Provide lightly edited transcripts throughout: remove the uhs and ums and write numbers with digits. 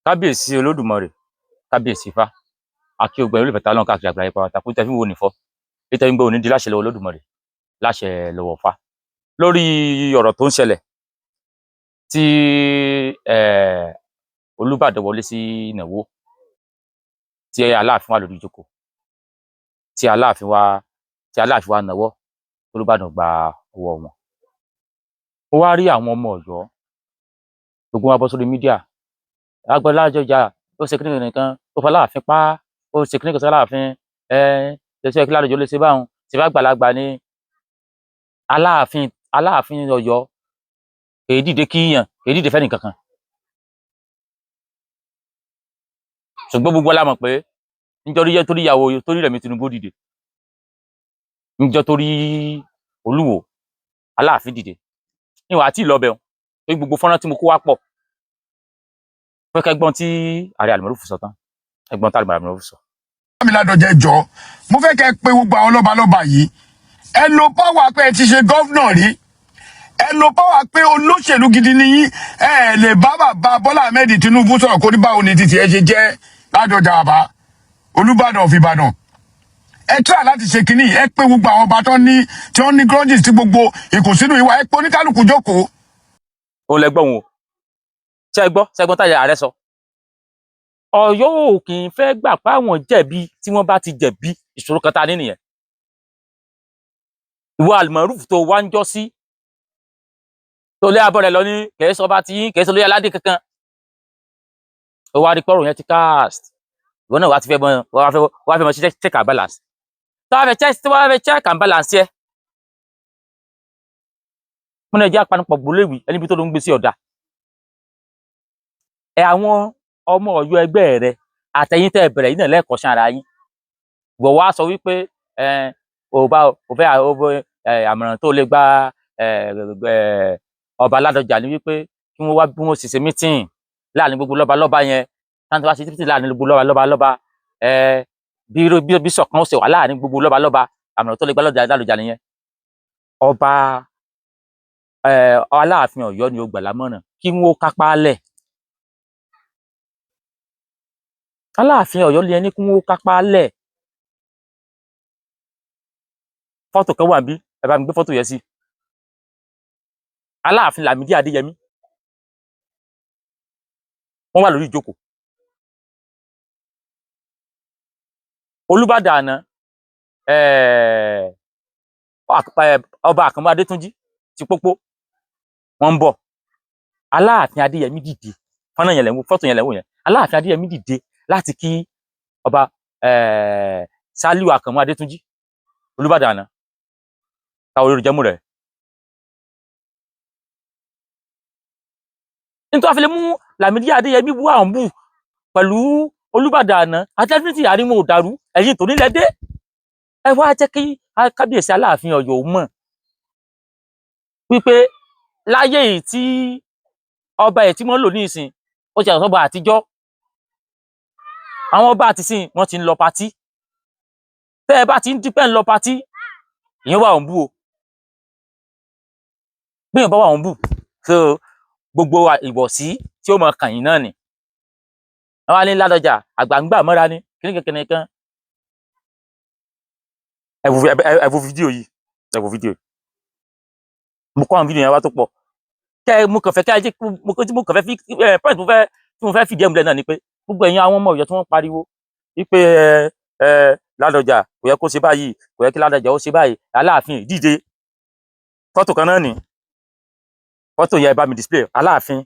kábíyèsí olódùmarè, kábíyèsí ifá, àkí ògbẹ́ olùfẹ́ tá lọ́n káàkiri àgbáyé pàápàá kó tẹ́ fi ń wo nìfọ́ títẹ́ ń gbé òní di láṣẹ lọ́wọ́ olódùmarè láṣẹ lọ́wọ́ fá lórí ọ̀rọ̀ tó ń ṣẹlẹ̀ tí Olúbàdàn wọlé sí ìnáwó tí Aláàfin wà lórí ìjókòó tí Aláàfin wá náwó Olúbàdàn gba ọwọ́ wọn. Ó wá rí àwọn ọmọ Ọ̀yọ́ gbogbo wọn bọ́ sórí mídíà Agboola Ládọjà ó ṣe kíní nìkan ó fa Aláàfin pa ó ṣe kíní kan sí Aláàfin ṣe kí Ládọjà lè ṣe báwọn ṣe bá gbàlagbà ní Aláàfin Ọ̀yọ́ èyí dìde kíyàn èyí dìde fẹ́ni kankan. Ṣùgbọ́n gbogbo la mọ̀ pé nítorí ìyàwó torí Rẹ̀mí Tinubu dìde níjọ́ torí Olúwo Aláàfin dìde níwà tí ìlọ́bẹ̀ pé gbogbo fọ́nrán tí mo kó wá pọ̀ fẹ́ kẹ́gbọ́n tí Ààrẹ Almurufu sọ tán ẹgbọ́n tí Ààrẹ Almurufu sọ. Ládọjà jọ mo fẹ́ kẹ́ pé gbogbo àwọn lọ́balọ́ba yìí ẹ lo pọ́wà pé ẹ ti ṣe gọ́vnà rí ẹ lo pọ́wà pé olóṣèlú gidi ni yín ẹ lè bá bàbá Bọ́lá Ahmed Tinubu sọ̀rọ̀ kó ní báwo ni títí ẹ ṣe jẹ́ Ládọjà àbá Olúbàdàn of Ìbàdàn ẹ tíra láti ṣe kínní ẹ pé gbogbo àwọn ọba tí wọ́n ní grudges tí gbogbo ìkùnsínú ìwà ẹ pé oníkálukú jókòó. òun lẹ gbọ́ wọn o ṣẹ́gbọ́n táyà ààrẹ sọ Ọ̀yọ́ ò kì í fẹ́ gbà pé àwọn jẹ̀bi tí wọ́n bá ti jẹ̀bi ìṣòro kan ta ní nìyẹn. Ìwọ Almurufu tó wá ń jọ́ sí tó lé abọ́ rẹ̀ lọ ní kẹ̀ẹ́ sọba tí kẹ̀ẹ́ sọ lóyè aládé kankan ó wá rí pọ́rọ̀ yẹn ti cast ìwọ náà wá fẹ́ mọ sí check and balance tó wá fẹ́ check and balance yẹ mo náà jẹ́ apanupọ̀ gbólóèwì ẹni bí tó ló ń gbé sí ọ̀dà àwọn ọmọ Ọ̀yọ́ ẹgbẹ́ rẹ àtẹ̀yìn tẹ́ bẹ̀rẹ̀ yìí náà lẹ́ẹ̀kọ́ṣán ara yín wọ̀ wá sọ wípé àmọ̀ràn tó lè gba ọba Ládọjà ni wípé kí wọ́n wá bí wọ́n sì ṣe mítìn láàrin gbogbo lọ́balọ́ba yẹn táwọn wá sí títí láàrin gbogbo lọ́balọ́ba bí ṣọ̀kan ó ṣe wà láàrin gbogbo lọ́balọ́ba àmọ̀ràn tó lè gba Ládọjà nìyẹn. Ọba Aláàfin Ọ̀yọ́ ni ó gbà lámọ̀ràn kí wọ́n kápá lẹ̀ Aláàfin Ọ̀yọ́ lé ẹni kí wọ́n kápá lẹ̀. Fọ́tò kan wà níbí ẹ bá mi gbé fọ́tò yẹn sí Aláàfin Lámídì Adéyẹmí wọ́n wà lórí ìjókòó Olúbàdàn àná ọba Àkànmú Adétúnjì ti Pópó wọ́n ń bọ̀ Aláàfin Adéyẹmí dìde fọ́nà yẹn lẹ́wọ̀n fọ́tò yẹn lẹ́wọ̀n yẹn Aláàfin Adéyẹmí dìde láti kí ọba Sàlíù Àkànmú Adétúnjì Olúbàdàn àná táwọn olórí jẹ́mú rẹ̀. Nítorí wọ́n fi lè mú Lámídì Adéyẹmí bú àwọn bù pẹ̀lú Olúbàdàn àná àtẹ́fínítì àríwọ̀n òdàrú ẹ̀yìn tó nílẹ̀ dé ẹ wá jẹ́ kí kábíyèsí Aláàfin Ọ̀yọ́ mọ̀ wípé láyé yìí tí ọba ẹ̀ tí wọ́n lò ní ìsìn ó ti àtọ́ba àtijọ́ àwọn ọba àtisìn wọ́n ti ń lọ patí tẹ́ ẹ bá ti ń dípẹ́ ń lọ patí ìyẹn wà ń bú o bí èèyàn bá wà ń bú so gbogbo ìwọ̀sí tí ó mọ kàn yín náà ni àwọn alẹ́ Ládọjà àgbàǹgbà mọ́ra ní kíníkan ẹ wo fídíò yìí mo kọ́ àwọn fídíò yẹn wá tó pọ̀ mo kàn fẹ́ kí ajé mo kàn fẹ́ fi point tí mo fẹ́ fìdí ẹ̀ múlẹ̀ náà ni pé gbogbo ẹ̀yin àwọn ọmọ Ọ̀yọ́ tí wọ́n pariwo wípé Ládọjà kò yẹ kó ṣe báyìí kò yẹ kí Ládọjà ó ṣe báyìí Aláàfin dìde fọ́tò kan náà ni fọ́tò yẹn bá mi display Aláàfin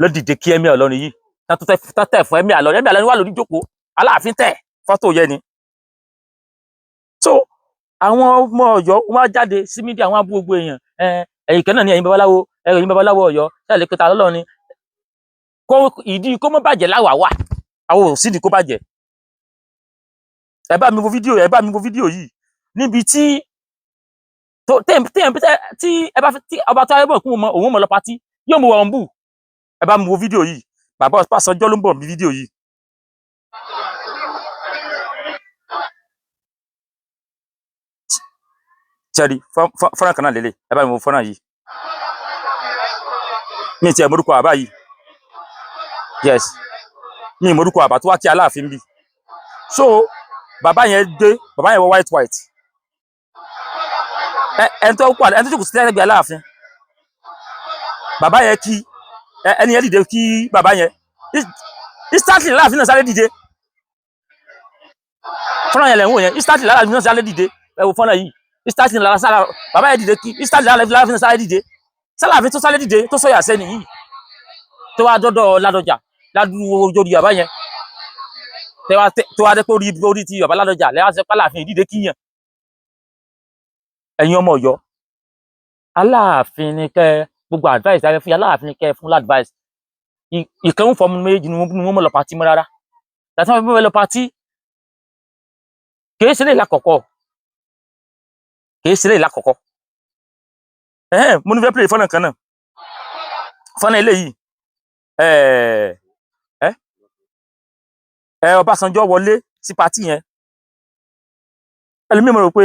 ló dìde kí Ẹ̀mí Ìlọrin yìí tẹ́ fún Ẹ̀mí Ìlọrin wà lórí ìjókòó Aláàfin tẹ̀ fọ́tò yẹn ni. So àwọn ọmọ Ọ̀yọ́ wọ́n jáde sí mídíà àwọn abú gbogbo èèyàn ẹ̀yin kan náà ni ẹ̀yin babaláwo Ọ̀yọ́ ṣáà lè pété alọ́lọ́ ni ìdí kó mọ́ bàjẹ́ láwà wà àwọn ò sídìí kó bàjẹ́. Ẹ bá mi wo fídíò yìí níbi tí ọba tó ayé bọ̀ kún òun mọ̀ lọ patí yóò mú wọn bù. Ẹ bá mi wo fídíò yìí bàbá Ọbásanjọ́ ló ń bọ̀ ní fídíò yìí. Ṣẹ́rí fọ́nrán kan náà lélẹ̀ ẹ bá mi wo fọ́nrán yìí mi ti ẹ̀ morúkọ àbá yìí yes ní ìmọ̀rúkọ àbá tó wá kí Aláàfin bí so bàbá yẹn dé bàbá yẹn wọ white ẹni tó kù sí lẹ́gbẹ̀ẹ́ Aláàfin bàbá yẹn kí ẹni yẹn dìde kí bàbá yẹn instantly Aláàfin náà sáré dìde fọ́nrán yẹn lẹ̀ ń wò yẹn instantly Aláàfin náà sáré dìde ẹ wo fọ́nrán yìí instantly bàbá yẹn dìde kí instantly Aláàfin náà sáré dìde sálàfin tó sáré dìde tó sọyà sẹ́ni yìí tó wá dọ́dọ̀ Ládọjà ládùúgbò orí bàbá yẹn tó wá dé pé orí ti bàbá Ládọjà lẹ́wọ́n sọ pé Aláàfin ìdíde kíyàn ẹ̀yin ọmọ Ọ̀yọ́ Aláàfin ni kẹ́ gbogbo advice tàbí fún Aláàfin ni kẹ́ fún advice ìkan ń fọmù méjì ni wọ́n mọ̀ lọ pàtí mọ́ rárá tàbí wọ́n fẹ́ lọ pàtí kìí ṣe lè lákọ̀ọ́kọ́ mo ní fẹ́ play fọ́nà kan náà fọ́nà eléyìí Ọbásanjọ́ wọlé sí pàtí yẹn ẹlòmíì mọ̀ rò pé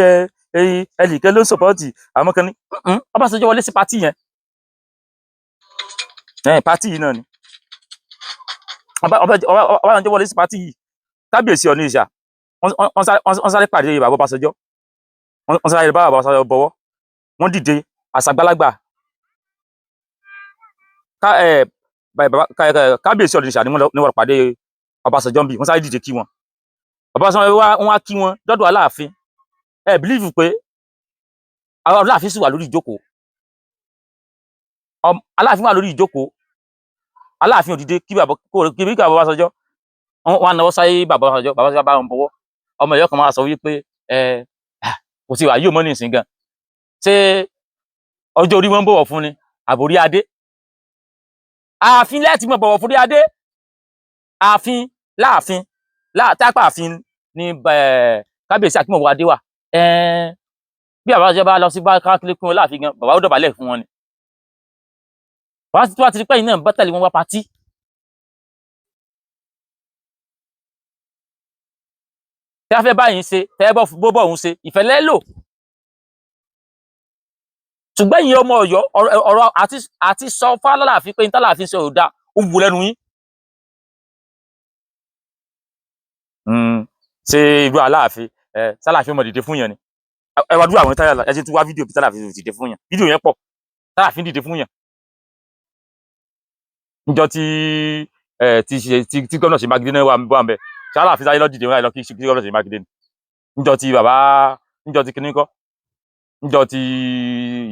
ẹnìkan ló ń sọpọ́ọ̀tì àwọn kan ní Ọbásanjọ́ wọlé sí pàtí yẹn pàtí yìí náà ni Ọbásanjọ́ wọlé sí pàtí yìí kábíyèsí Ọ̀nìṣà wọ́n sáré pàdé bàbá Ọbásanjọ́ wọ́n sáré bá bàbá Ọbásanjọ́ bọ̀wọ́ wọ́n dìde àṣàgbàlagbà kábíyèsí Ọ̀nìṣà ni wọ́n pàdé Ọbásanjọ́ bí wọ́n sáré dìde kí wọn Ọbásanjọ́ wọ́n á kí wọn dọ́dọ̀ Aláàfin believe pé Aláàfin sì wà lórí ìjókòó Aláàfin wà lórí ìjókòó Aláàfin ò dìde kí bàbá Ọbásanjọ́ wọ́n á náwó sáyé bàbá Ọbásanjọ́ bá wọn bọ̀wọ́ ọmọ Ọ̀yọ́ kan máa sọ wípé kò sí wà yóò mọ́ ní ìsìn gan ṣé ọjọ́ orí wọn bọ̀wọ̀ fún ni àbórí adé ààfin lẹ́ẹ̀tì mọ̀ bọ̀wọ̀ fún adé ààfin láàfin tápà ààfin ní kábíyèsí Akínmọ̀wọ́ adé wà bí bàbá Ọbásanjọ́ bá lọ sí bá kákílé kún wọn láàfin gan bàbá ó dọ̀bálẹ̀ fún wọn ni wọ́n ti tó wá ti rí pẹ́yìn náà bá tẹ̀lé wọn wá patí tẹ́ a fẹ́ báyìí ṣe tẹ́ bọ́ òun ṣe ìfẹ́ lẹ́lò ṣùgbọ́n ìyẹn ọmọ Ọ̀yọ́ ọ̀rọ̀ àti sọ fálàláàfin pé nítàláàfin ṣe ò dá ó wù lẹ́nu yín ṣe irú Aláàfin sálàfin ọmọ dìde fún yàn ni ẹ wá dúró àwọn táyà ẹ ti tún wá fídíò bí sálàfin dìde fún yàn fídíò yẹn pọ̀ sálàfin dìde fún yàn níjọ́ tí gómìnà Ṣèyí Mákindé náà wà ń bẹ sálàfin sáyé lọ dìde wọn láì lọ kí gómìnà Ṣèyí Mákindé ni níjọ́ tí kíní kọ́ níjọ́ tí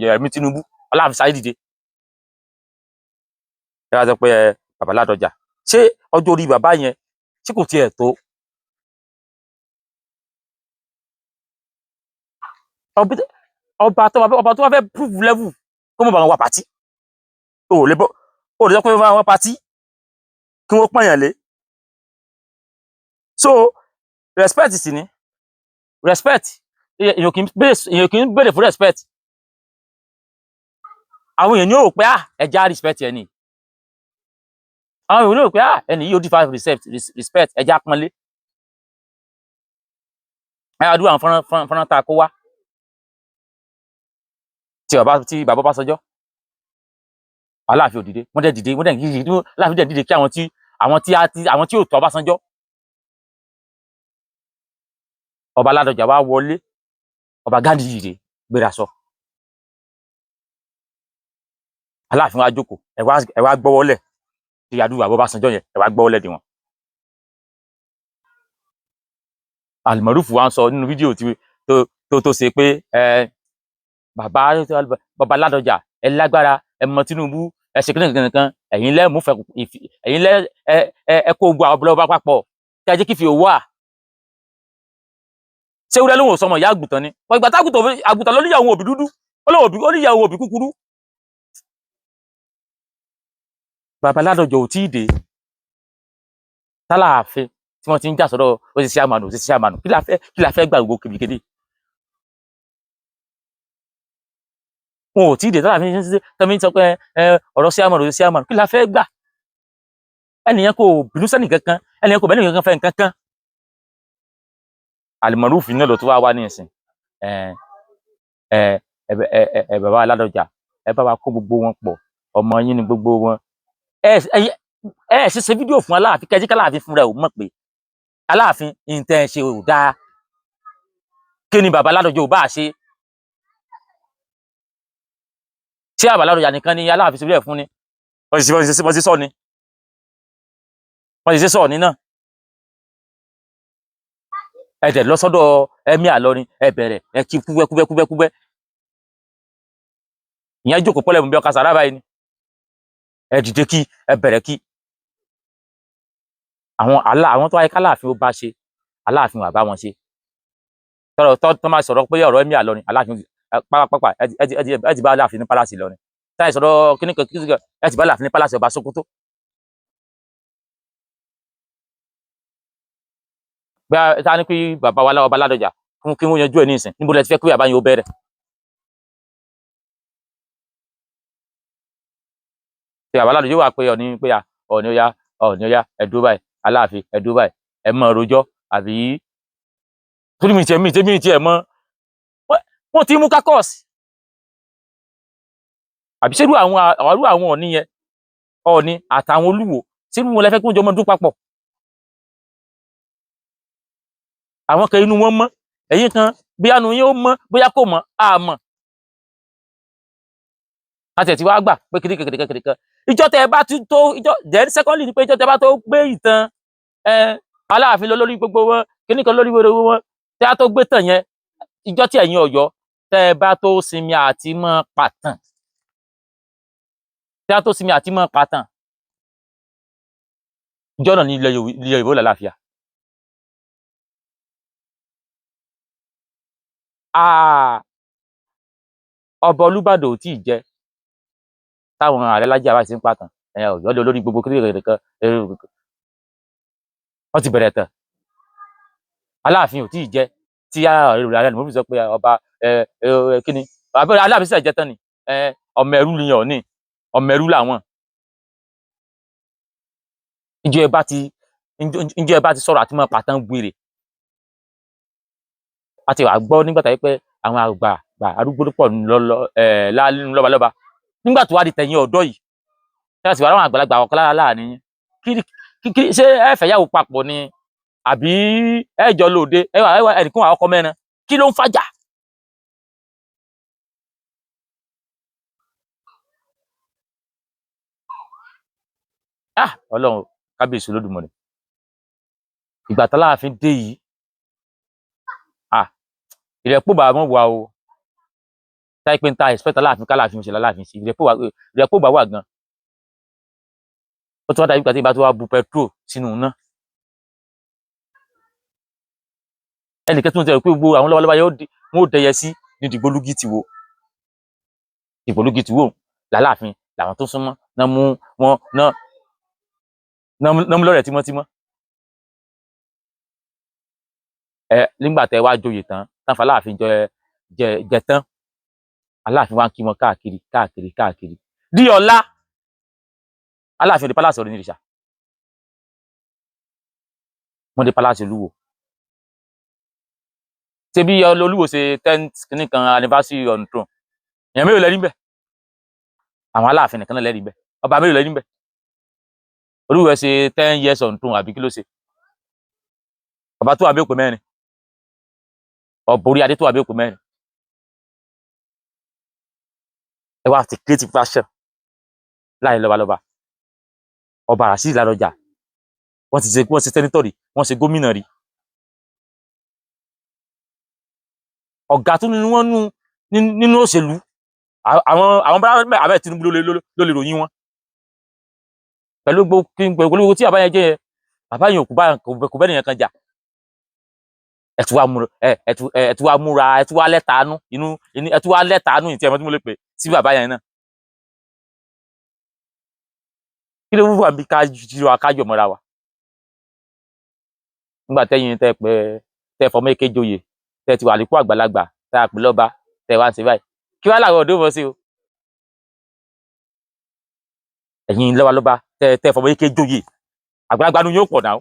Yẹmí Tinubu Aláàfin sáyé dìde ẹ wá sọ pé bàbá Ládọjà ṣé ọjọ́ orí bàbá yẹn ṣé kò tiẹ̀ tó ọba tó wá fẹ́ prove level kó mọ̀ bá wọn wá pàtí ó lè sọ pé wọ́n wá pàtí kí wọ́n pọ̀nyàn lé so respect sì ni respect èèyàn kì í béèrè fún respect àwọn èèyàn ní ò pé ẹja respect ẹni àwọn èèyàn ní ò pé ẹni yìí ó dífà respect ẹja pọ́nlé àdúrà àwọn fọ́nrán tá a kó wá tí bàbá Ọbásanjọ́ Aláàfin ò dìde wọ́n dẹ̀ dìde Aláàfin dẹ̀ dìde kí àwọn tí ò tó Ọbásanjọ́ ọba Ládọjà wá wọlé ọba Ghandi dìde gbéra sọ Aláàfin wá jókòó ẹ wá gbọ́wọ́lẹ̀ tí àdúrà bàbá Ọbásanjọ́ yẹn ẹ wá gbọ́wọ́lẹ̀ dì wọn Almaroof wa ń sọ nínú fídíò tó ṣe pé bàbá Ládọjà ẹ lágbára ẹ mọ Tinubu ẹ ṣe kankan ẹ̀yin lẹ mú fẹ́ ẹ̀yin lẹ ẹ kó gbọ́ àwọn ọba papọ̀ kí ẹ jẹ́ kí fi owó ṣé wúrẹ́ lóhùn sọmọ ìyá àgùntàn ni wọ́n ìgbà àgùntàn ló níyàwó òbí dúdú ó níyàwó òbí kúkúrú bàbá Ládọjà ò tí ì dé tálàáfin tí wọ́n ti ń jà sọ́dọ̀ òṣìṣẹ́ àmànù kí la fẹ́ gbà gbogbo kìbìkìdì wọn ò tí ì dé tálàáfin tẹ́mi sọ pé ọ̀rọ̀ sí àmànù kí la fẹ́ gbà ẹnìyẹn kò bínú sẹ́nì kankan ẹnìyẹn kò bẹ́ẹ̀ nìkan fẹ́ nǹkan kan Almaroof náà ló tún wá ní ìsìn bàbá Ládọjà ẹ bá wa kó gbogbo wọn pọ̀ ọmọ yín ni gbogbo wọn ẹ ṣe fídíò fún Aláàfin kẹjí k'Aláàfin fúnra ẹ̀ ò mọ̀ pé Aláàfin ìtẹ̀ ṣe ò dáa, kí ni bàbá Ládọjà ò bá ṣe, ṣé bàbá Ládọjà nìkan ni Aláàfin ṣe bẹ́ẹ̀ fún ni, wọ́n ti sọ ni, wọ́n ti ṣe sọ ní náà. Ẹ dẹ̀ lọ sọ́dọ̀ Emir Ìlọrin, ẹ bẹ̀rẹ̀ ẹ kí kúbẹ́kúbẹ́kúbẹ́kúbẹ́, ìyẹn jókòó pọ́lẹ̀ mú bí ọkà sàrà báyìí ni, ẹ dìde kí ẹ bẹ̀rẹ̀ kí àwọn tó wáyé k'Aláàfin ó bá ṣe Aláàfin wà bá wọn ṣe, tọ́ máa sọ̀rọ̀ pé ọ̀rọ̀ Emir Ìlọrin Aláàfin pápá ẹ ti bá Aláàfin ní pálásì Ìlọrin, táyì sọ̀rọ̀ kíníkan ẹ ti bá Aláàfin ní pálásì ọba Sókótó. bí a ta ní pé bàbá wa ọba Ládọjà fún kí wọ́n yanjú ẹ̀ ní ìsìn, níbo lẹ ti fẹ́ kí bàbá yẹn ó bẹ̀rẹ̀? tí bàbá Ládọjà wà pé Ọọ̀ni pé Ọọ̀ni ó yá ẹ dúró báyìí, Aláàfin ẹ dúró báyìí, ẹ mọ rojọ́ àbí torí mi tiẹ̀ mọ wọ́n ti mú kákọ́ọ̀sì àbí ṣerú àwọn Ọọ̀ni yẹn, Ọọ̀ni àtàwọn Olúwo ṣerú wọn lẹ fẹ́ kí wọ́n jọ mọ dún papọ̀? àwọn kan inú wọn mọ́, ẹ̀yin kan bí anu yín ó mọ́ bóyá kò mọ́ àmọ́ láti ẹ̀ tí wàá gbà pé kìrìkìrìkìrìkìrìkìrì ìjọ tẹ ẹ bá ti tó ìjọ then secondly ni pé ìjọ tẹ ẹ bá tó gbé ìtàn Aláàfin lórí gbogbo wọn kíníkan lórí gbogbo wọn tẹ ẹ tó gbé tàn yẹn, ìjọ tí ẹ̀yin Ọ̀yọ́ tẹ ẹ bá tó sinmi àti mọ́ pàtàn, tẹ ẹ tó sinmi àti mọ́ pàtàn, ìjọ náà ní ilẹ̀ Yorùbá lálàáfíà. ọba Olúbàdàn ò tí ì jẹ táwọn ààrẹ Lájí Abbas ń pàtàn Ọ̀yọ́ lé olórí gbogbo kíríkìrìkìrì wọ́n ti bẹ̀rẹ̀ tán. Aláàfin ò tí ì jẹ tí ààrẹ mo fi sọ pé ọba kíni Aláàfin sì jẹ tán ni ọmọ ẹrú ni Ọọ̀ni, ọmọ ẹrú làwọn. ìjọ ẹ bá ti sọ̀rọ̀ àti mọ́ pàtàn gbére àti wàá gbọ́ nígbà tá yẹ pé àwọn àgbà arúgbó pọ̀ lọ́balọ́ba nígbà tó wá di tẹ̀yìn ọ̀dọ́ yìí ṣé àti wàá ráwọn àgbàlagbà ọ̀kan láàrin kí ṣé ẹ fẹ́ yàwó papọ̀ ni àbí ẹ jọ lóde ẹnìkan wà ọkọ mẹ́rin, kí ló ń fàjà? Ọlọ́run kábíyèsí Olódùmarè, ìgbà t'Aláàfin dé yìí ìrẹ́pọ̀ bá wọn wà o, táyé pé ń ta expect Aláàfin k'Aláàfin ṣe l'Aláàfin sí ìrẹ́pọ̀ bá wà gan. ó tún wá dàbí ìgbà tí ìbá tó wá bu petrol sínú iná. ẹnìkan tó ń tẹ̀rù pé gbogbo àwọn lọ́wọ́lọ́wọ́ wọn ò dẹyẹ sí ní Dìgbòlugi ti wo Dìgbòlugi ti wo l'Aláàfin làwọn tó súnmọ́ náà mú wọn náà mú lọ́rẹ̀ tímọ́tímọ́. nígbà tẹ wá joyè tán fa Aláàfin jẹ tán, Aláàfin wá ń kí wọn káàkiri di ọ̀la Aláàfin di pálásì Ọ̀ọ̀ni nìrìṣà, wọ́n dé pálásì Olúwo. ṣé bí Olúwo ṣe 10th kìnnìkan anniversary on throne, èèyàn mélòó lẹ́rí bẹ́ẹ̀? àwọn Aláàfin nìkan náà lẹ́rí bẹ́ẹ̀, ọba mélòó lẹ́rí bẹ́ẹ̀? Olúwo ṣe 10 years on throne àbí kí ló ṣe? ọba tó wà bí òpè mẹ́rin, ọba orí adé tó wà bí òpè mẹ́rin. ẹ wá ti creative fashion láì lọ́balọ́ba. ọba Rasheed Ládọjà wọ́n ṣe sẹ́nítọ̀ rí, wọ́n ṣe gómìnà rí. ọ̀gá tún ni wọ́n nínú òṣèlú. àwọn bá Ahmed Tinubu ló lè ròyìn wọn. pẹ̀lú gbogbo tí bàbá yẹn jẹ́ yẹn, bàbá yẹn kò bẹ́ẹ̀ nìyẹn kan jà. ẹ tún wá múra ẹ tún wá lẹ́tàánú ìtì ẹ̀mọ́ tí mo lè pè sí bàbá yẹn náà. kí ló wúwo àbí ká jíra kájọ mọ́ra wa? nígbà tẹ́yìn tẹ́ fọmọ èké joyè tẹ́ ti wà nípò àgbàlagbà tẹ́ àpè lọ́ba tẹ́ wá sí báyìí, kí wàá làwọn ọ̀dọ́ mọ̀ sí o? ẹ̀yin lọ́balọ́ba tẹ́ fọmọ èké joyè, àgbàlagbà nu yóò pọ̀ náà,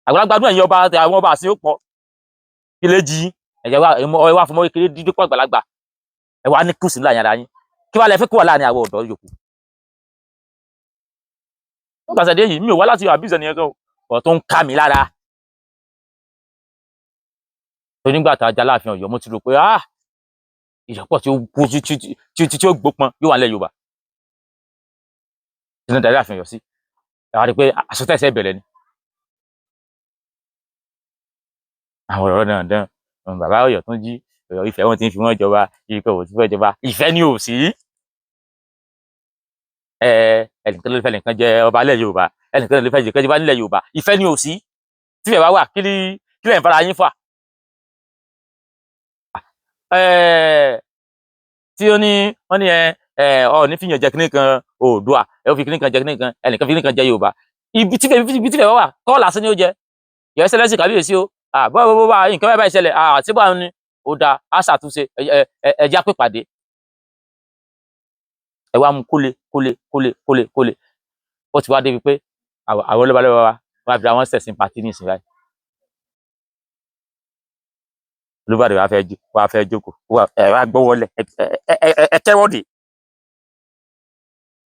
àgbàlagbà nu ẹ̀yin àwọn ọba àsìn yóò pọ̀. kí lè jí ẹ wá fọmọ kékeré dídípọ̀ àgbàlagbà ẹ wá ní kùsùn láàrin ara yín, kí wàá lẹ fẹ́ kó wà láàrin àwọn ọ̀dọ́ yòókù? wọn kà sàdé yìí mi ò wá láti abuse ẹnìyẹn kan o tó ń ká mi lára tó nígbà tá a já láàfin Ọ̀yọ́ mo ti rò pé ìrẹ́pọ̀ tí ó gbópọn yóò wà nílẹ̀ Yorùbá sínú darí àfin Ọ̀yọ́ sí ẹ wá rí i pé àsọtẹ́sẹ̀ bẹ̀rẹ̀ ni àwọn ọ̀rọ̀ náà dán bàbá Ọ̀yọ́ tó ń jí Ọ̀yọ́ Ifẹ̀ wọn ti ń fi wọn jọba ikọ̀ òtún fẹ́ jọba ìfẹ́ ni ò sí ẹnìkan ló fẹ́ nìkan jẹ ọba nílẹ̀ Yorùbá ẹnìkan ló fẹ́ jẹ kẹjọba nílẹ̀ Yorùbá ìfẹ́ ni ò sí tífẹ̀ bá wà kí lẹ́yìn fara yín fà tí ó ní wọ́n ní ní fìyàn jẹ kíní kan Oòduà ẹ ó fi kíní kan jẹ kíní kan ẹnìkan fi kíní kan jẹ Yorùbá ibi tífẹ̀ bá wà kọ́ lásán ni ó jẹ Your Excellency kábíyèsí o bọ́ nǹkan báyìí ṣẹlẹ̀ síbò àwọn ni ó da á ṣàtúnṣe ẹja pípàdé ẹ wá mú kólé ó ti wá débi pé àwọn olóbalẹ́wà wa wá fi àwọn sẹ̀sìn pàtí ní ìsìn báyìí olúbàdàn wá fẹ́ jókòó wá gbọ́wọ́lẹ̀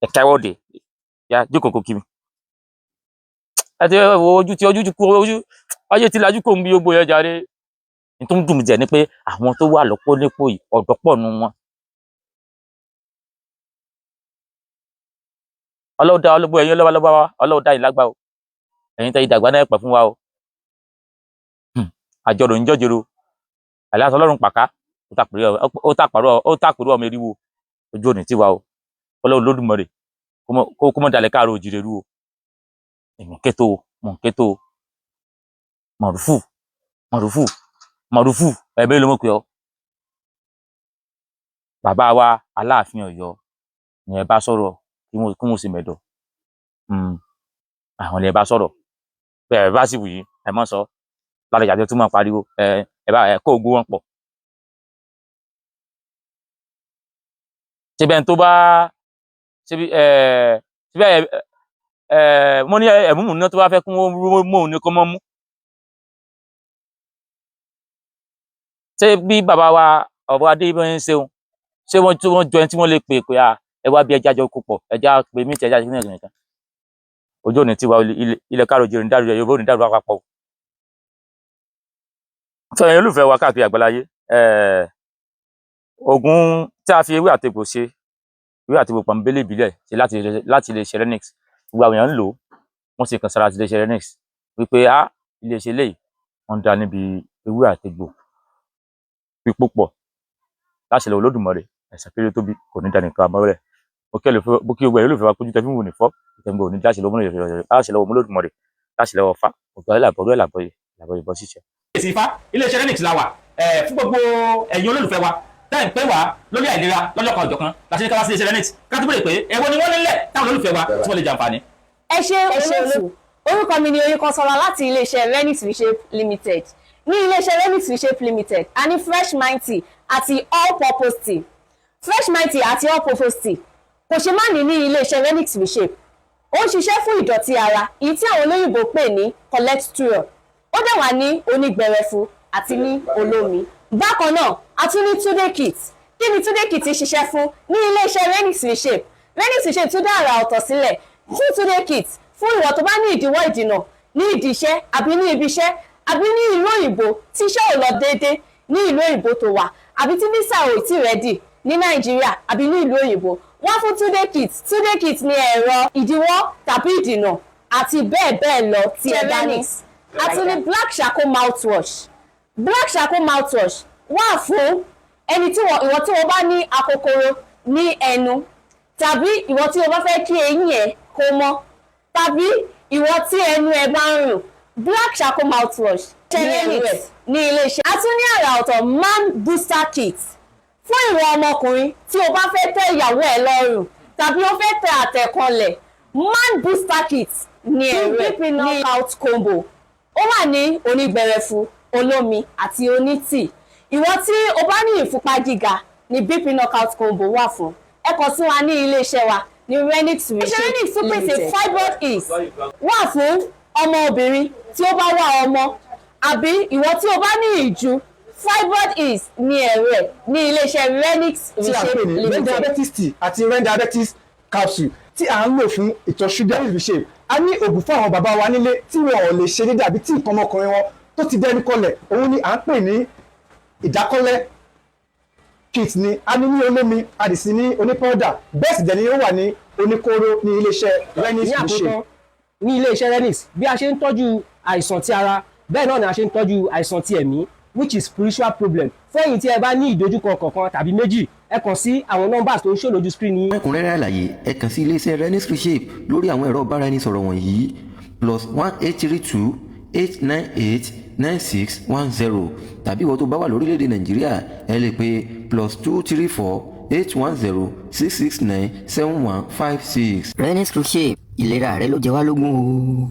ẹ kẹ́wọ́dé yá jókòó kò kí mi ẹ ti ojú ti kú ayé ti lajú kò ń bí gbogbo yẹn jáde ní tó ń dùn mí jẹ ni pé àwọn tó wà lọ́pọ̀ nípò yìí ọ̀dọ́ pọ̀ nù wọn ọlọ́dà ọlọ́gbọ́ ẹ̀yin ọlọ́ba wa ọlọ́dà yìí lágbà o ẹ̀yin tẹ́ ìdàgbà náà pẹ̀ fún wa o àjọrò ń jọjọrò àlàáfíà ọlọ́run pàká ó tàpérò ọmọ eriwo ojú òní tiwa o ọlọ́run lódùmarè kó mọ́ dalẹ̀ káàró òjìrè rú o èmi kéto mọ̀ kéto mọ̀rúfù ẹ̀mí ló mọ̀ pé ọ bàbá wa Aláàfin Ọ̀yọ́ ni ẹ bá sọ̀rọ̀ kí mo sì mẹ̀dọ̀ àwọn ni ẹ bá sọ̀rọ̀ pé ẹ bá sì wù yín ẹ mọ̀ sọ lálẹ́jà tó tún máa pariwo ẹ kó ogun wọn pọ̀ síbẹ̀ tó bá síbẹ̀ mo ní ẹ̀múmù náà tó bá fẹ́ kún mọ́ òun ni kó mọ́ mú ṣé bí bàbá wa ọ̀bọ̀ Adébíyí ń ṣeun ṣé wọ́n jọ ẹni tí wọ́n lè pè pé ẹ wá bí ẹja jọ kó pọ̀ ẹja pé mí ti ẹja ṣe nìkan nìkan ojú òní tiwa ilẹ̀ káàrọ̀ òjìrì ń dàrú ẹ̀ Yorùbá ò ní dàrú àpapọ̀ sọ yẹn olùfẹ́ wa káàkiri àgbáláyé oògùn tí a fi ewé àtegbò ṣe ewé àtegbò pọ̀nbélé ìbílẹ̀ ṣe láti iléeṣẹ́ Renix gbogbo àwọn èèyàn ń lò ó wọ́n sì kàn sára ti iléeṣẹ́ Renix wípé iléeṣẹ́ eléyìí wọ́n ń dá níbi ewé àtegbò pípò pọ̀ láṣẹ lọ Olódùmarè ẹ̀sán kéré tóbi kò ní dánìkan àmọ́ rẹ̀ bó kí gbogbo ẹ̀ olùfẹ́ wa kójú tẹ fún òní fọ́ ìtẹ̀gbọ̀ òní láṣẹ lọ́wọ́ Olódùmarè láṣẹ lọ́wọ́ fa ògbà ìlàbọ̀rọ̀ ìlàbọ̀ ìbọn ṣiṣẹ́. èsì ifá iléeṣẹ́ Renix la wà fún gbogbo ẹ̀yin olólùfẹ́ wa tẹ́ ń pè wá lórí àìlera lọ́lọ́kan ọ̀jọ̀kan láti ní ká wá sí iléeṣẹ́ Renix ká tó bèrè pé èwo ni wọ́n nílẹ̀ táwọn olólùfẹ́ wa tí wọ́n lè jàǹfààní. ẹ ṣe olóòtú orúkọ mi ni Oyinkanṣọ́lá láti iléeṣẹ́ Renix Reshape Limited ní iléeṣẹ́ Renix Reshape Limited a ní fresh mind tea àti all purpose tea fresh mind tea àti all purpose tea kò ṣe má ní iléeṣẹ́ Renix Reshape ó ń ṣiṣẹ́ fún ìdọ̀tí ara èyí tí àwọn olóyìnbó pè ní cholesterol ó dẹ̀ wà ní onígbẹrẹfu àti ní olómi bákan náà a tún ní Túndé kit kí ni Túndé kit ṣiṣẹ́ fún ní iléeṣẹ́ Renix Reshape Renix Reshape tún dá àrà ọ̀tọ̀ sílẹ̀ fún Túndé kit fún ìwọ tó bá ní ìdíwọ́ ìdìnà ní ìdí iṣẹ́ àbí ní ibi iṣẹ́ àbí ní ìlú òyìnbó tí iṣẹ́ ò lọ déédéé ní ìlú òyìnbó tó wà àbí tí visa ò tí rẹ́dì ní Nàìjíríà àbí ní ìlú òyìnbó wá fún Túndé kit ní ẹ̀rọ ìdíwọ́ tàbí ìdìnà àti bẹ́ẹ̀ bẹ́ẹ̀ lọ tí ẹ bá ní. a tún ní black charcoal mouthwash wà fún ẹni tí ìwọ tí wọ́n bá ní akokoro ní ẹnu tàbí ìwọ tí wọ́n bá fẹ́ kí eyín ẹ̀ kó mọ́ tàbí ìwọ tí ẹnu ẹ̀ bá ń rùn black charcoal mouthwash ní iléeṣẹ́. a tún ní àrà ọ̀tọ̀ man booster kit fún ìwọ ọmọkùnrin tí o bá fẹ́ tẹ́ ìyàwó ẹ̀ lọ́rùn tàbí o fẹ́ tẹ́ àtẹ̀kànlẹ̀ man booster kit ní ẹ̀rẹ̀ ní knockout combo ó wà ní onígbẹrẹfu olómi àti onítì ìwọ tí o bá ní ìfúnpá gíga ní BP knockout combo wà fún ẹ kàn sí wa ní iléeṣẹ́ wa ní Renix Reshape Renix tún pèsè fibroid ease wà fún ọmọ obìnrin tí ó bá wá ọmọ àbí ìwọ tí o bá ní ìju fibroid ease ní ẹ̀rẹ̀ ní iléeṣẹ́ Renix Reshape Limited. Ren diabetes tea àti Ren diabetes capsule tí à ń lò fún ìtọ̀ ṣúgà Renix Reshape a ní oògùn fún àwọn bàbá wa nílé tí wọn ò lè ṣe dédé àbí tí nǹkan ọmọkùnrin wọn tó ti dẹnu kọlẹ̀, òun ni à ń pè ní ìdákọ́lẹ̀ kit ni. A ní olómi, a dì sí ní onípọ́dà, bẹ́ẹ̀ sì dẹ̀ ni ó wà ní oníkóró ní iléeṣẹ́ Renix ní Reshape. àkótán ní iléeṣẹ́ Renix bí a ṣe ń tọ́jú àìsàn ti ara bẹ́ẹ̀ náà ni a ṣe ń tọ́jú àìsàn ti ẹ̀mí which is spiritual problem. fẹ́yìn tí ẹ bá ní ìdojúkọ kọ̀ọ̀kan tàbí méjì ẹ kàn sí àwọn nọ́mbà tó ń ṣò lójú screen yín. fún ẹ̀kúnrẹ́rẹ́ àlàyé ẹ kàn sí iléeṣẹ́ Renix Reshape lórí àwọn ẹ̀rọ ìbáraẹnisọ̀rọ̀ wọ̀nyí +1832 898 9610 tàbí ìwọ tó bá wà lórílẹ̀‐èdè Nàìjíríà ẹ lè pè +234 810 669 7156. Renix Reshape ìlera rẹ ló jẹ wá lógún o.